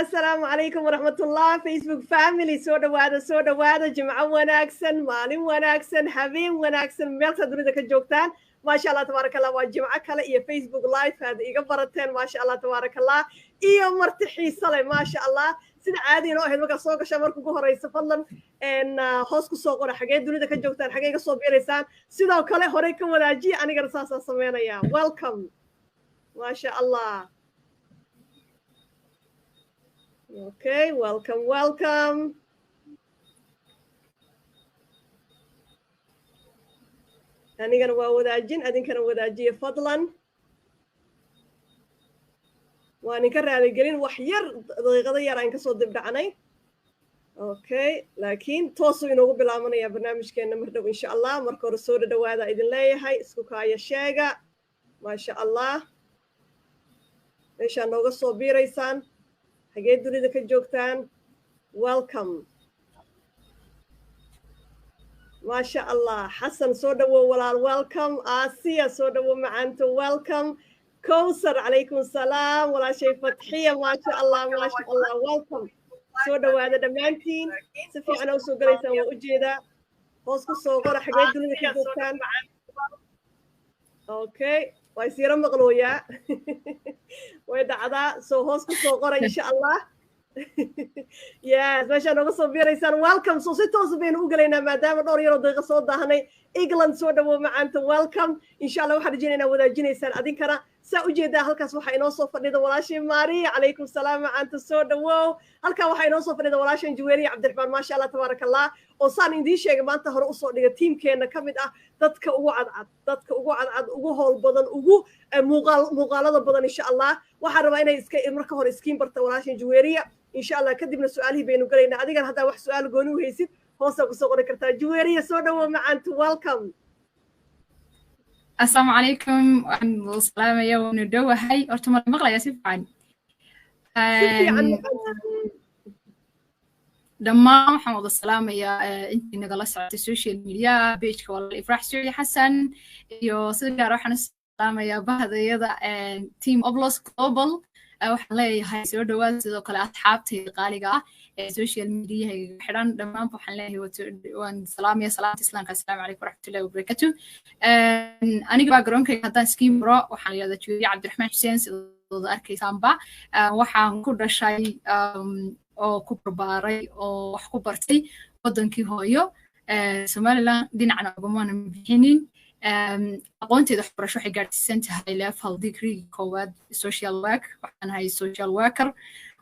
السلام عليكم ورحمة الله فيسبوك فاميلي سو دوادا جمعة وناكسن مالين وناكسن حبيب وناكسن ميلتا دونيدا كجوكتان ما شاء الله تبارك الله وجمعة كلا إيه فيسبوك لايف هذا إيجا برتين ما شاء الله تبارك الله إيه مرتحي صلي ما شاء الله سيد عادي نوع هاد بقى سوق شمركو جوه رئيس فضلا إن هوسكو سوق ولا حاجات دونيدا كجوكتان حاجة صوب إنسان سيدا وكلا هوريكم ولا جي أنا قرصاصة سمينا يا ويلكم ما شاء الله. Okay, welcome. أنا wadaajin adinkana wadaajiya fadlan waan ka raali gelin wax yar daqiiqada yar aan ka soo dib dhacnay okay laakiin toosu inoogu bilaabanaya barnaamijkeena mar dhow insha Allah marka hore soo dhawaada idin leeyahay isku kaaya sheega ma sha Allah meesha nooga soo biiraysaan حاجات دونيدا كجوكتان welcome ما شاء الله حسن سودا وولال welcome آسيا سودا ومعنتو welcome كوثر عليكم السلام ولا شيء فتحية ما شاء الله ما شاء الله welcome سودا وهذا دمانتين سفي أنا وسوق ليس وأجيدا هوسكو صغار حاجات دونيدا كجوكتان أوكي ويصير مغلوية ويدعدا سو هوسكو صغار إن شاء الله yes meeshaan uga soo biiraysaan welcome soo si toos baynu u galaynaa maadaama dhowr yaroo daqiiqo soo daahanay England soo dhawo macaanta welcome insha Allah waxaan rajaynaynaa wadaajinaysaan adinkana saa u jeedaa halkaas waxaa inoo soo fadhida walaashay Maariya calaykum salaam macaanta soo dhawo halkaa waxaa inoo soo fadhida walaashan Juweeriya Cabdiraxmaan ma sha Allah tabaarakallah oo saan idiin sheegay maanta hore u soo dhiga tiimkeena ka mid ah dadka ugu cadcad ugu howl badan ugu muuqaalada badan insha Allah waxaan rabaa inay iska marka hore iskiin barta walaashan Juweeriya إن شاء الله كدبنا سؤالي بينو قلينا أديك هذا واحد سؤال قونو هيسيد هوسا قصة كرتا جويرية سودا ومعنت welcome السلام عليكم والسلام يا وندو هاي أرتم المغلا يا سيف عن دما محمد السلام يا أنت نجلس على السوشيال ميديا بيج ولا إفراح سوري حسن يو صدق راح نسلام يا بهذا يدا تيم أبلس global waxaan leeyahay soo dhawaad sidoo kale asxaabtayda qaaliga ah ee social media xiran dhamaan waxaan leeyahay waan salaamaya salaamta islaamka assalaamu calaykum waraxmatullaahi wabarakaatu aniga backgroundkayga haddaan iskiin baro waxaan leeyahay Juweeriya Cabdiraxmaan Xuseen sidoo arkaysaanba waxaan ku dhashay oo ku barbaaray oo wax ku bartay wadankii hooyo Somaliland dhinacna ugamaana bixinin aqoonteeda waxbarasho waxay gaarsiisan tahay level degree koowaad social work waxaan ahay social worker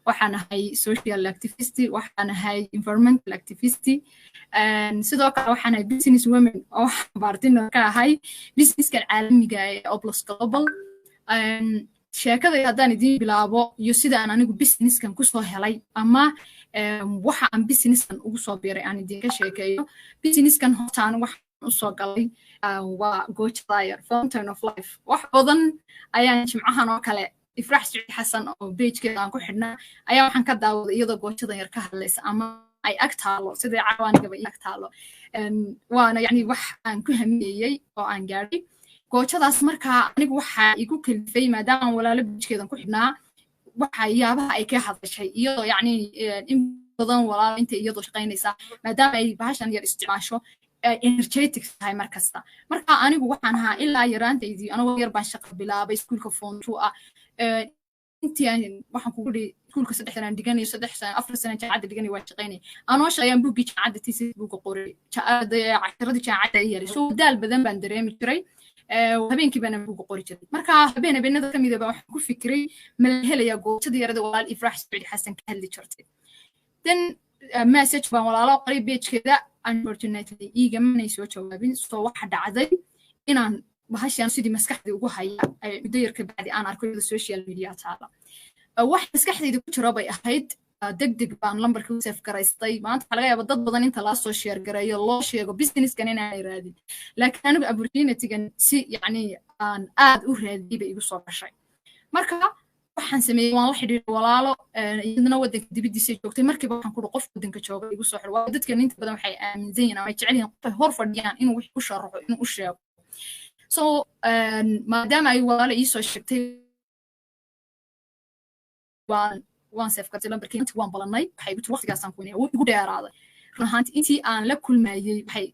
waxaan ahay social activist waxaan ahay environmental activist sidoo kale waxaan ahay business woman oo baartina ka ahay businesska caalamiga ee Oplus Global sheekada haddaan idin bilaabo iyo sida aan anigu businesskan ku soo helay ama waxa aan businesskan ugu soo biiray aan idin ka sheekeeyo businesskan hortaan wax usoo galay waa Gochdayer Fountain of Life wax badan ayaan jimcahan oo kale Ifraax Saciid Xasan oo page-keeda aan ku xidhnaa ayaa waxaan ka daawaday iyadoo Gochdayer ka hadlaysa ama ay ag taalo sida cawaanigaba ag taalo waana yani wax aan ku hamiyey oo aan gaadhay Gochdaas markaa anigu waxa igu kalifay maadaama walaalo page-keedan ku xidhnaa waxa yaabaha ay ka hadashay iyadoo yani in badan walaalo inta iyadoo shaqaynaysa maadaama ay bahashan yar isticmaasho energetic tahay markasta marka anigu waxaan ahaa ilaa yaraantaydii anoo yar baan shaqo bilaabay iskuulka form 2 ah intii aan waxaan ku gudhay iskuulka 3 sano dhiganayo 3 sano 4 sano jaamacad dhiganayo waan shaqaynay anoo shaqeeyaan buuggii jaamacadda tiisi buugga qoray casharadii jaamacadda ay yaray soo daal badan baan dareemi jiray habeenkii baan buugga qori jiray marka habeenada kamid ah waxaan ku fikiray ma la helayaa goobtada yarada walaal Ifraax Saciid Xasan ka hadli jirtay then message baan walaalo qoray page-keeda unfortunately iigamana soo jawaabin soo waxa dhacday inaan bahashan sidii maskaxdii ugu haya muddo yar ka bacdi aan arko social media taala wax maskaxdayda ku jiro bay ahayd degdeg baan lambarka u save garaystay maanta waxa laga yaabaa dad badan inta la soo share gareeyo loo sheego business-kan inaan raadin laakiin anigu opportunity-gan si yani aan aad u raadiyay bay igu soo gashay marka waxaan sameeyay waan la xiriir walaalo idina wadanka dibadiisa joogtay markiiba waxaan ku dhahay qof wadanka jooga igu soo xir waa dadka inta badan waxay aaminsan yihiin ama jecel yihiin qof hor fadhiyaan inuu wax ku sharaxo inuu u sheego so maadaama ay walaalo ii soo sheegtay waan waan seef kartay lambarkii intii waan balanay waxay igu tiri waqtigaasaan ku inay igu dheeraaday run ahaantii intii aan la kulmayay waxay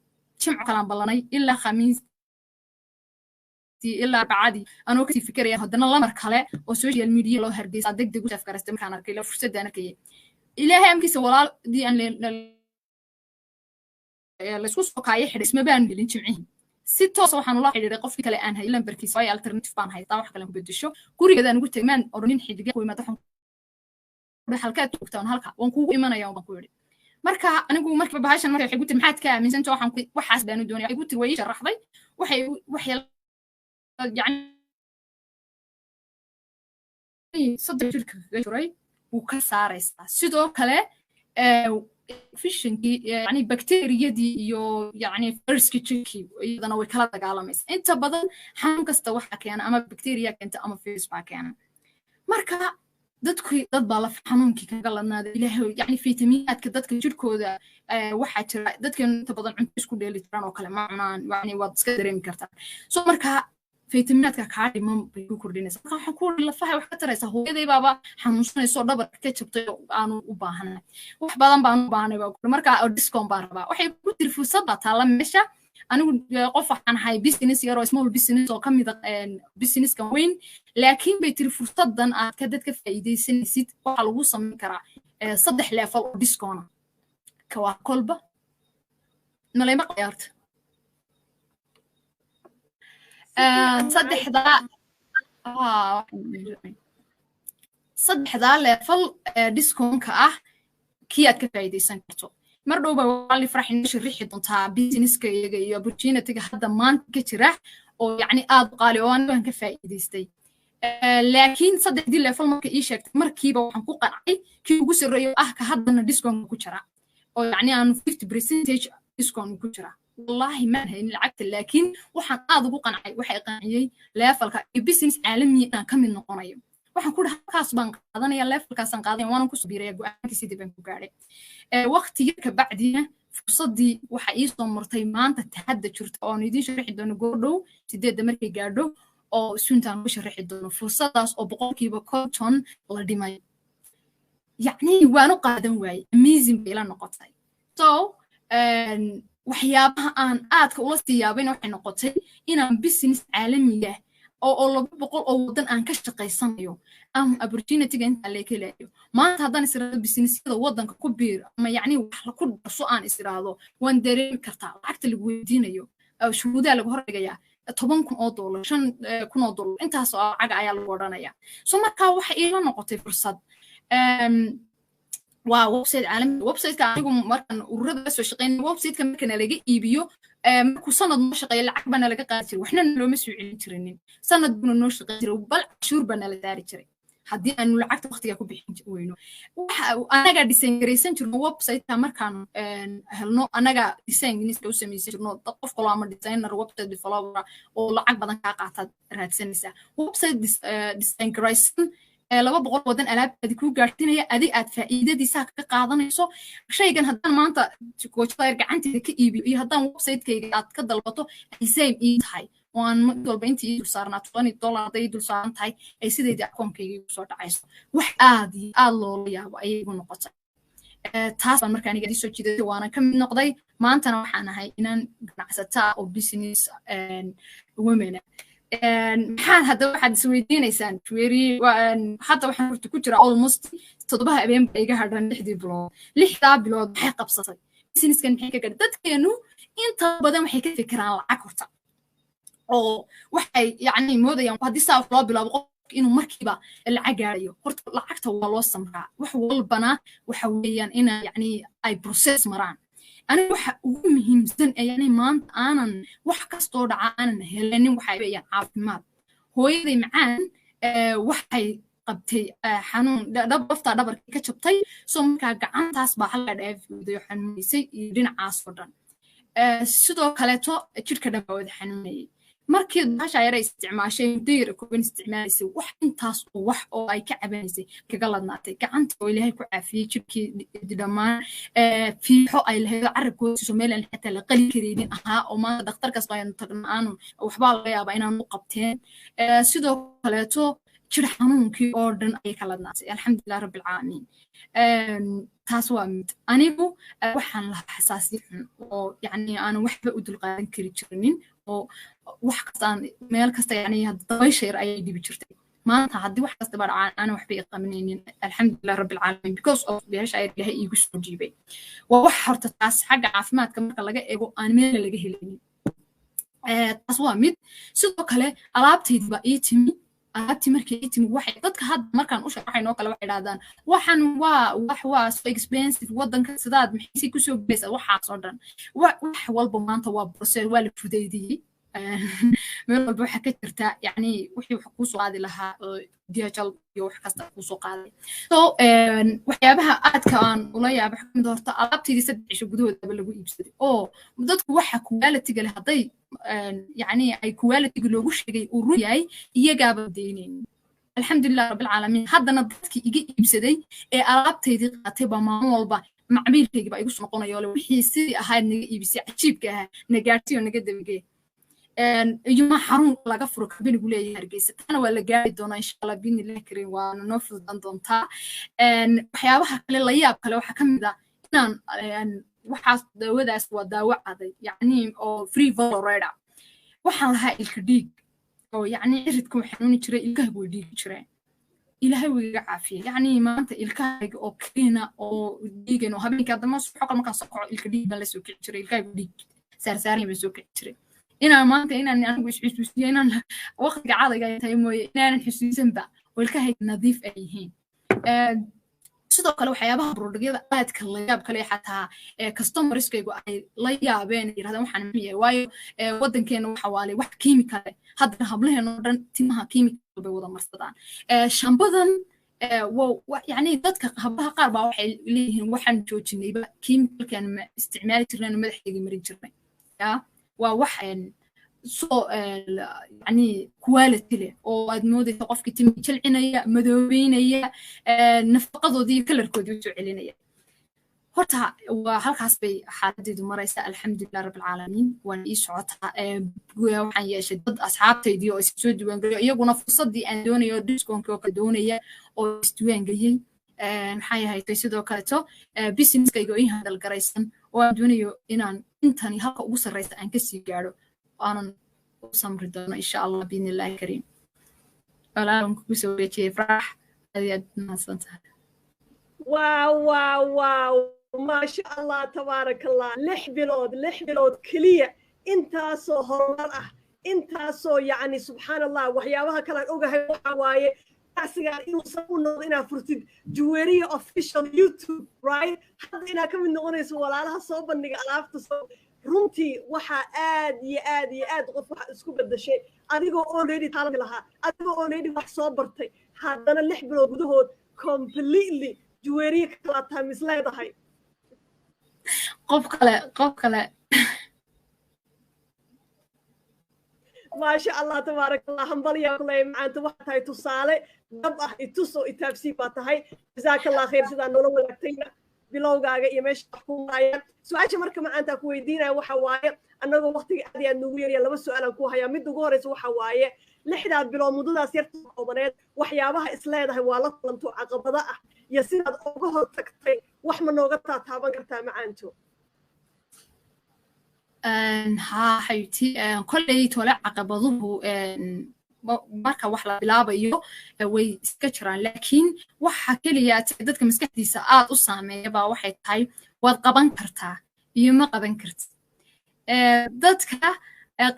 jimco kalaan balanay ilaa khamiis ilaa bacadi anoo kasii fikiraya haddana lamar kale oo social media loo hargeysa degdeg u seef karastay markaan arkay la fursadaan arkayay ilaahay amkiisa walaalii aan laysku soo kaayay xidhay isma baan gelin jimcihii si toos waxaan ula xidhiidhay qofkii kale aan hayay lambarkiisa waayo alternative baan haystaa wax kale ku bedesho gurigeedaan ugu tegmaan oranin xidiga ku imaado halkaad joogtaan halka waan kuugu imanaya baan ku yidhi marka anigu markiiba bahashan markay waxay ku tiri maxaad ka aaminsantahay waxaas baanu doonaya waxay ku tiri way sharaxday waxay يعني صدق شركة جري وكسارس sidoo kale fishinkii yani bacteria-dii iyo yani viruskii jirkii iyadana way kala dagaalamaysa inta badan xanuun kasta waxa keena ama bacteria keenta ama virus baa keena marka dad baa la xanuunkii kaga ladnaaday ilaahay yani fitamiinaadka dadka jirkooda waxa jira dadka inta badan cunto isku dheeli tiran oo kale ma cunaan yani waad iska dareemi kartaa so marka fitamiinaadka kaa dhiman bay ku kordhinaysaa marka waxaan ku lafahay wax ka taraysaa hooyaday baaba xanuunsanayso dhabarka ka jabtay aanu u baahanahay wax badan baan u baahanay baa marka discount baan rabaa waxay ku tiri fursad baa taala meesha anigu qof waxaan ahay business yar oo small business oo ka mid ah businesska weyn laakiin bay tiri fursadan aad ka dadka faa'iideysanaysid waxa lagu samayn karaa 3 level oo discount ka waa kolba nalay ma qayaarta saddexdaa level discountka ah kii aad ka faa'iideysan karto mar dhowba waa li farax inay sharaxi doontaa businesska iyaga iyo opportunity-ga hadda maanta ka jira oo yacni aad qaali oo aan ka faa'iideystay laakiin saddexdii level marka ii sheegtay markiiba waxaan ku qancay kii ugu sarreeyo ah ka haddana discount ku jira oo yacni aan 50% discount ku jira والله ما هي العكس لكن وحن أضرب قنعي وحي قنعي لافل كبزنس عالمي أنا كم من نقنايم وحن كل خاص بنك هذا يا لافل كاسن قاضي وأنا كسبيرة يجوا أنا كسيدي بنك قاري وقت يركب بعدين فصدي وحقيقة مرتين تتحدى شرط أو ندي شرح دون جوردو تدي دمرك جاردو أو سنتان وشرح دون فصداس أو بقولك بكوتون ولا دماء يعني وأنا قادم واي amazing بلا نقطة so waxyaabaha aan aadka ula siyaabayna waxay noqotay inaan business caalami ah oo 200 oo wadan aan ka shaqaysanayo ama opportunity-ga inta la kelayo maanta haddaan israado businessyada wadanka ku biir ama yacni wax la ku darso aan israado waan dareemi kartaa lacagta lagu weydiinayo shuruudaha lagu hordhigayaa $10,000 $5,000 intaas oo lacag ayaa lagu odhanayaa so markaa waxa iila noqotay fursad وويبسايت عالمي ويبسايت كأنكم مركن ورد بس وشقين ويبسايت كمركن لقي إيبيو مركو سند مشقي العقب أنا لقى قاتل وإحنا لو مسؤولين ترنين سند بنو نوش قاتل وبل شور بنا لداري تري حدين أنو العقد وقتي أكو بيحن وينو وأنا قاعد ديسين جريسين ترنو ويبسايت كمركن هلنو أنا قاعد ديسين جنيس كوسمي ترنو تقف قلامر ديساينر ويبسايت بفلاورا والعقب بدن كقاعد راتسنسا ويبسايت ديسين جريسين 200 wadan alaab aad ku gaartinaya adig aad faa'iidadiisa ka qaadanayso shaygan haddaan maanta coachayr gacanteeda ka iibiyo iyo haddaan website-kayga aad ka dalbato xisaab ii tahay waan mid walba intii ii dul saarnaa $20 haday dul saaran tahay ay sideedii akoonkayga igu soo dhacayso wax aad loola yaabo ayay igu noqotay taas baan markaan iga soo jiiday waana ka mid noqday maantana waxaan ahay inaan ganacsataa oo business women maxaan hadda waxaad isweydiinaysaan hadda waxaan horta ku jira almost 7 habeen ba iga hadhan 6 bilood maxay qabsatay businesskan maxay ka gaadhay dadkeenu inta badan waxay ka fikiraan lacag horta oo waxay yacni moodayaan haddii saa loo bilaabo qofka inuu markiiba lacag gaarayo horta lacagta waa loo samraa wax walbana waxa weeyaan ina yacni ay process maraan أنا واحد مهم جدا يعني ما أنا واحد كستور عن هلني واحد يعني عافمات هو يدي معان واحد قبتي حنون دبفت دبر كشبتي ثم كعن تصبح على داف ودي حنون يسي يدين عاصفران سدوا كلاتو شركة دبود حنوني مركز هاش عيرة استعمال شيء مدير كوبين استعمال سو واحد انتاس وواحد أو أي كعبان سي كقلد ناتي كعنت وإلى هيك عافية شركة دمان في حق إلى هذا عرب كويس سميلا حتى لقلي كريدين أو ما دكتور كسبان تقنعانو أو حبال غياب أنا مقبتين سدوا كلاتو jir xanuunkii oo dhan ayay kala naasay alxamdulilah rabbil caalamiin taas waa mid anigu waxaan lahaa xasaasiyad xun oo yacni aanan waxba u dulqaadan kari jirinin oo wax kastaan meel kasta yacni dabaysha yar ayay dhibi jirtay maanta haddii wax kasta baa dhacaan aanan waxba iqaminaynin alxamdulilah rabbil caalamiin because of beesha ay ilahay iigu soo jiibay waa wax horta taas xagga caafimaadka marka laga eego aan meel laga helaynin taas waa mid sidoo kale alaabtaydii baa ii timi alaabtii markii ii timi waxay dadka hadda markaan u sharaxaynoo kale waxay dhahdaan waxaan waa so expensive waddanka sidaad maxaysay kusoo gelaysaa waxaas oo dhan wax walba maanta waa process waa la fudaydiyey meel walba waxaa ka jirta yacni wixii wax kuusoo qaadi lahaa diajal iyo wax kasta kuusoo qaaday so waxyaabaha aadka aan ula yaaba kamid horta alaabtaydii 3 cisho gudahoodaba lagu iibsaday oo dadku waxa quality-ga leh hadday yacni ay quality-ga loogu sheegay uu run yahay iyagaaba deynaynin alxamdulilah rabbil caalamiin haddana dadkii iga iibsaday ee alaabtaydii qaatay baa maalin walba macmiilkaygii baa igu soo noqonaya oo wixii sidii ahayd naga iibisay cajiibka ahaa na gaartiyo naga dabagee يوم حرون لقى فرق بين قولي هرجيس أنا ولا قاعد دونا إن شاء الله بين الله كريم ونفرض عندهم تا وحيابها كل الله ياب كلو حكم ذا إن وحاس وذا أسود دواء هذا يعني أو free valorada وحالها الكديق أو يعني عرفتكم حنون ترى الكهب وديق ترى إلهي ويعافيه يعني ما أنت الكهب أو كينا أو ديق إنه هبني كذا ما سبحان الله ما كان صقع الكديق بس سوق ترى الكهب وديق ساري بسوق ترى إنا ما أنت إنا أنا وش إنا وقت قاعدة جاي تيموي إنا نحسين بقى والكهي نظيف أيهين sidoo kale waxyaabaha brodegyada aadka la yaab kale xataa customerskaygu ay la yaabeen yiraahdaan waxaan miyay waayo wadankeena waxa waalay wax chemical hadda hablaheena oo dhan timaha chemical bay wada marsadaan shambadan يعني dadka hablaha qaar baa waxay leeyihiin waxaan joojinayba chemicalkan ma isticmaali jirnay madaxayga marin jirnay waa wax soo يعني quality leh oo aad moodayso qofkii timi jilcinaya madoobeynaya nafaqadoodii kalarkoodii u soo celinaya horta waa halkaas bay xaaladdeedu maraysa alxamdulilah rabbil caalamiin waan ii socotaa waxaan yeeshay dad asxaabtaydii oo soo diiwaangeliyo iyaguna fursaddii aan doonayo discount oo kale doonaya oo isdiiwaangeliyey maxay ahayd sidoo kaleeto businesskayga oo ii handal garaysan oo aan doonayo inaan intani halka ugu sarreysa aan kasii gaadho aanan u samri doono insha allah biidni illaahi kariim walaalan kugu soo wareejiyey farax ayaad mahadsantahay واو ما شاء الله تبارك الله لح بلود كلية انت سو هرمر انت سو يعني سبحان الله وحيابها كلا اوغاهي وحوايه asigaan inuu soo noqdina furtid jewelry official YouTube right hadda kamid noqonayso walaalaha soo bandhiga alaabta soo runtii waxa aad qof wax isku bedeshay adigoo already talad lahaa adigoo already wax soo bartay haddana 6 bilood gudahood completely jewelry kala tamis leedahay qof kale ما شاء الله تبارك الله همبليا كلي معانت waxaa tahay tusaale dab ah ituso itaabsi baa tahay jazaaka allah khayr sida nolol wanaagtayna bilowgaaga iyo meesha wax ku maayaan su'aasha marka maanta ku weydiinaya waxa waaye anagoo waqtiga aad iyo aad nagu yar laba su'aal aan ku hayaa mid ugu horeysa waxa waaye 6 bilood muddadaas yarta koobaneed waxyaabaha isleedahay waa la kulanto caqabada ah iyo sidaad uga hortagtay wax ma nooga taaban kartaa macaanto ها حيتي كل تولع عقبضه marka wax la bilaabayo way iska jiraan laakiin waxa kaliya dadka maskaxdiisa aad u saameeya baa waxay tahay waad qaban kartaa iyo ma qaban kartid dadka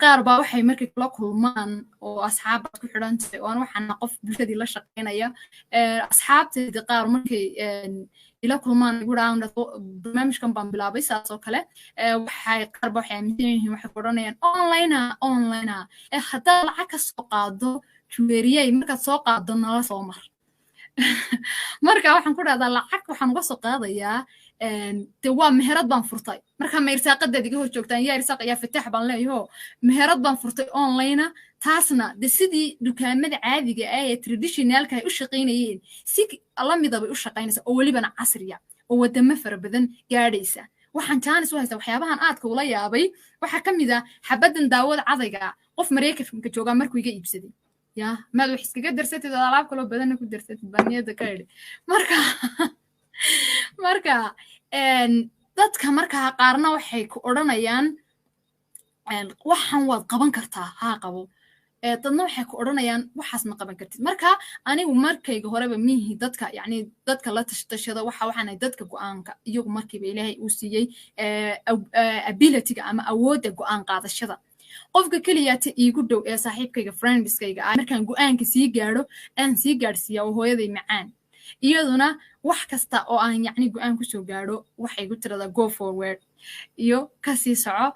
qaar baa waxay markay kula kulmaan oo asxaab ku xidhan tahay oo waxaan qof bulshadii la shaqeynaya asxaabteedii qaar markay ila kulmaan ugu dhaawna barnaamijkan baan bilaabay saas oo kale waxay qaar baa waxay aaminsan yihiin waxay qoranayaan online hadda lacag ka soo qaado jewelry markaad soo qaado nala soo mar marka waxaan ku dhahdaa lacag waxaan uga soo qaadayaa de waa meherad baan furtay marka ma irsaaqadeed iga hor joogtaan yaa irsaaq ayaa fatax baan leeyahay meherad baan furtay online taasna de sidii dukaamada caadiga ah ee traditionalka ay u shaqeynayeen si la midaba u shaqeynaysa oo waliba casriya oo wadamo fara badan gaadhaysa waxaan jaanis u haystaa waxyaabahan aadka ula yaabay waxa kamid ah xabadan daawada cadayga qof Mareykanka jooga markuu iga iibsaday يا ما لو حس كقدر ستة آلاف كله بدنا كقدر ستة بنية ذكري marka dadka markaa qaarna waxay ku odhanayaan waxaan waad qaban kartaa haa qabo dadna waxay ku odhanayaan waxaas ma qaban kartid marka anigu markayga horeba mihi dadka yacni dadka la tashtashada waxaanay dadka go'aanka iyagu markiiba ilaahay uu siiyey abilityga ama awoodda go'aan qaadashada qofka keliyaata iigu dhow ee saaxiibkayga friendskayga ah markaan go'aanka sii gaadho aan sii gaadhsiiyaa oo hooyaday macaan iyaduna wax kasta oo aan yacni go'aan kusoo gaadho waxay ku tiradaa go forward iyo kasii soco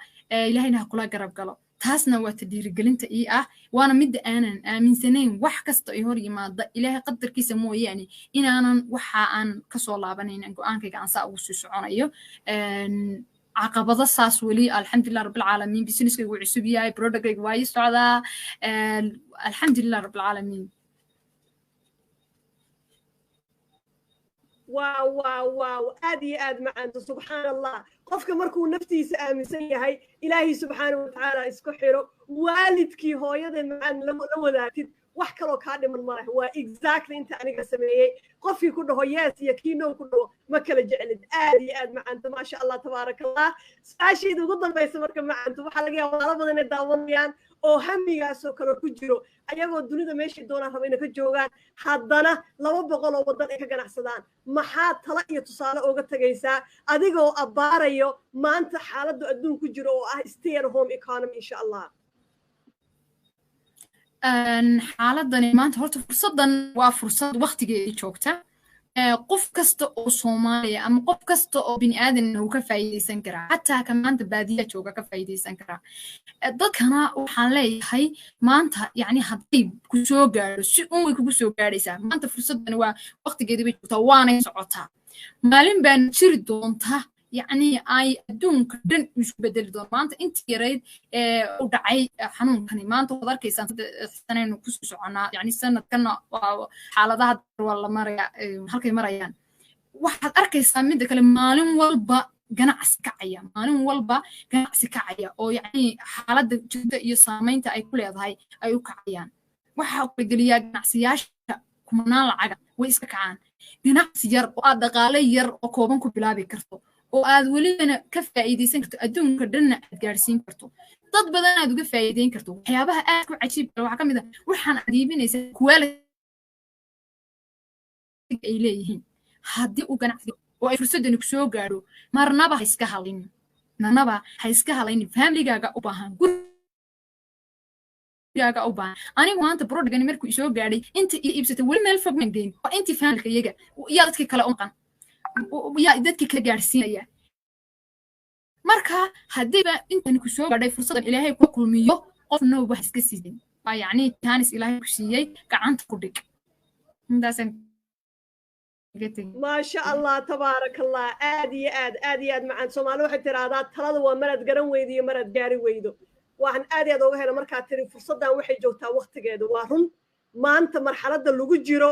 ilaahayna ha kula garab galo taasna waa ta dhiirigelinta ii ah waana midda aanan aaminsanayn wax kasta ay hor yimaada ilaahay qadarkiisa mooyaane inaanan waxa aan kasoo laabanaynin go'aankayga aan saa ugu sii soconayo caqabado saas weli alxamdulilah rabbilcaalamiin businesskaygu wuu cusub yahay productkayga waa ii socdaa alxamdulilah rabbilcaalamiin واو آدي آد معانت سبحان الله قفك مركو نفتيس آمسن يهي إلهي سبحانه وتعالى اسكو حيرو والدكي هو يدن معان لو ذاتid wax kalo ka dhiman malaha waa exactly inta aniga sameeyay qofkii ku dhaho yes iyo kiino ku dhaho ma kala jecelid aad iyo aad macaanta ma sha Allah tabarakallah saashid ugu dambaysa marka macaanta waxa laga yaabaa walaalo badan ay daawanayaan oo hamigaas oo kale ku jiro ayagoo dunida meeshii doonaan raba inay ka joogaan haddana 200 oo wadan ay ka ganacsadaan maxaa tala iyo tusaale uga tagaysaa adigoo abaarayo maanta xaaladdu adduun ku jiro oo ah stay at home economy insha Allah xaaladani maanta horta fursadan waa fursad waqtigeedii joogta qof kasta oo Soomaaliya ama qof kasta oo bini aadan uu ka faa'iideysan karaa hatta ka maanta baadiya jooga ka faa'iideysan karaa dadkana waxaan leeyahay maanta yacni haddii ku soo gaaro si way kugu soo gaaraysaa maanta fursadan waa waqtigeedii joogta waana socotaa maalin baan jiri doontaa يعني أي دون كدن مش بدل دون ما أنت يريد ودعي حنون كني ما أنت وضر كيسان سنين وكسوس عنا يعني سنة كنا حالة ذا والله مرة هالكي مريان واحد أركيس من ذاك المالين والبا جناس كعيا مالين والبا جناس كعيا أو يعني حالة جدا يسامين تأي كل هاي أيو كعيان واحد بقولي جناسياش كمنا العجا ويسك كعان جناس ير وأدقالي ير وكوبن كبلابي كرتو oo aad waliba ka faa'iideysan karto adduunka dhanna aad gaarsiin karto dad badan aad uga faa'iideyn karto waxyaabaha aad ku cajiib waxa kamid ah waxaan adiibinaysa quality ay leeyihiin haddii uu ganacsi oo ay fursadani ku soo gaaro marnaba ha iska halayn familygaaga u baahan gurigaaga u baahan anigu maanta productgani markuu isoo gaadhay inta iibsatay weli meel fog mangeyn waa intii familka iyaga yaa dadkii kale u maqan yaa dadkii kala gaarsiinaya marka haddiiba intan ku soo gaadhay fursadan ilaahay ku kulmiyo qofna wax iska siiyay waa yacni taanis ilaahay ku siiyey gacanta ku dhig intaasan ما شاء الله تبارك الله آدي آد معان سومالي waxay tiraahdaa talada waa marad garan weydiyo marad gaari weydo waxaan aad uga helay marka tiri fursadan waxay joogtaa waqtigeedu waa run maanta marxaladda lagu jiro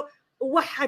waxa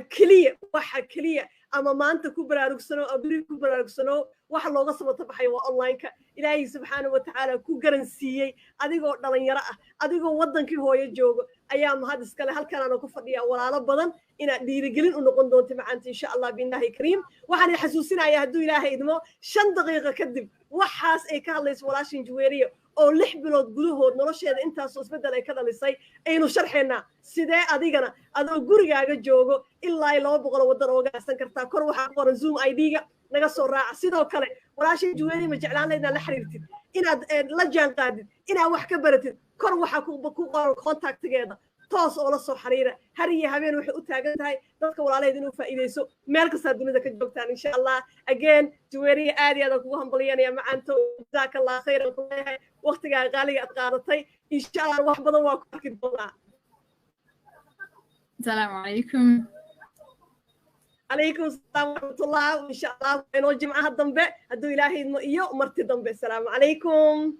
kaliya ama maanta ku baraarugsano abri ku baraarugsano waxa looga sabata baxay waa online-ka ilaahay subxaanahu wa ta'ala ku garansiiyay adigoo dhalinyaro ah adigoo wadankii hooyo joogo ayaa mahad iskale halkan aan ku fadhiyaa walaalo badan inaad dhiirigelin u noqon doonto macaanta insha Allah billahi kariim waxaan xasuusinayaa hadduu ilaahay idmo 5 daqiiqo kadib waxaas ay ka hadlayso walaashin Juweeriyo oo 6 bilood gudahood nolosheeda intaas oo isbedel ay ka dhalisay aynu sharxeynaa sidee adigana adoo gurigaaga joogo ilaa 200 wadan oo gaarsan kartaa kor waxa qoran Zoom ID-ga naga soo raaca sidoo kale walaashin Juweeriyo ma jeclaan leedahay la xiriirtid inaad la jaan qaadid inaad wax ka baratid kor waxa ku qoran contactgeeda toos oo la soo xiriira har iyo habeen waxay u taagan tahay dadka walaalaheed inuu faa'iideyso meel kasta dunida ka joogtaan insha Allah again Juweeriyo aad iyo aad ugu hambalyeynaya macaanto jazakallahu khayran kuleeyahay waqtiga qaaliga aad qaadatay insha Allah wax badan waa ku arki doonaa assalaamu calaykum عليكم السلام ورحمة الله وإن شاء الله إنه جمعة الضمبة هدو إلهي إنه إيو مرتي ضمبة السلام عليكم